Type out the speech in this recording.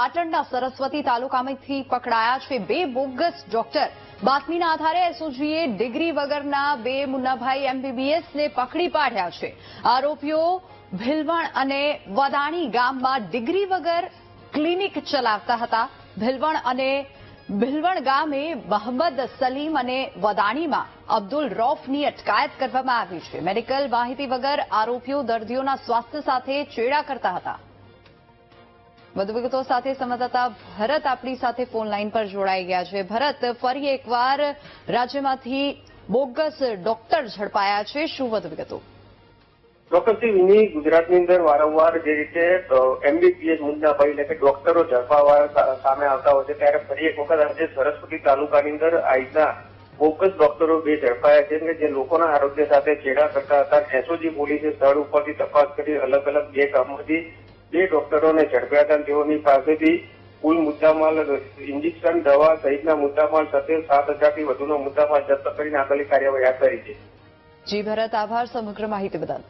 પાટણના સરસ્વતી તાલુકામાંથી પકડાયા છે 2 બોગસ ડોક્ટર। બાતમીના આધારે એસઓજીએ ડિગ્રી વગરના 2 મુન્નાભાઈ એમબીબીએસને પકડી પાડ્યા છે। આરોપીઓ ભીલવણ અને વદાણી ગામમાં ડિગ્રી વગર ક્લિનિક ચલાવતા હતા। ભીલવણ ગામે મોહમ્મદ સલીમ અને વદાણીમાં અબ્દુલ રૌફની અટકાયત કરવામાં આવી છે। મેડિકલ માહિતી વગર આરોપીઓ દર્દીઓના સ્વાસ્થ્ય સાથે ચેડા કરતા હતા। વધુ વિગતો સાથે સંવાદદાતા ભરત આપણી સાથે ફોન લાઈન પર જોડાઈ ગયા છે। ભરત, ફરી એકવાર રાજ્યમાંથી બોગસ ડોક્ટર ઝડપાયા છે, શું વધુ વિગતો? ચોક્કસથી વિની, ગુજરાતની અંદર વારંવાર જે રીતે એમબીબીએસ મુદ્દાભાઈ એટલે કે ડોક્ટરો ઝડપાવા સામે આવતા હોય છે, ત્યારે ફરી એક વખત આજે સરસ્વતી તાલુકાની અંદર આજના બોગસ ડોક્ટરો 2 ઝડપાયા છે જે લોકોના આરોગ્ય સાથે ચેડા કરતા હતા। એસઓજી પોલીસે સ્થળ ઉપરથી તપાસ કરી અલગ અલગ 2 ગામોથી 2 ડોક્ટરોને ઝડપ્યા હતા। તેઓની પાસેથી કુલ મુદ્દામાલ ઇન્જેક્શન, દવા સહિતના મુદ્દામાલ સાથે 7,000થી વધુનો મુદ્દામાલ જપ્ત કરીને આગળની કાર્યવાહી હાથ ધરી છે। જી ભરત, આભાર સમગ્ર માહિતી બદલ।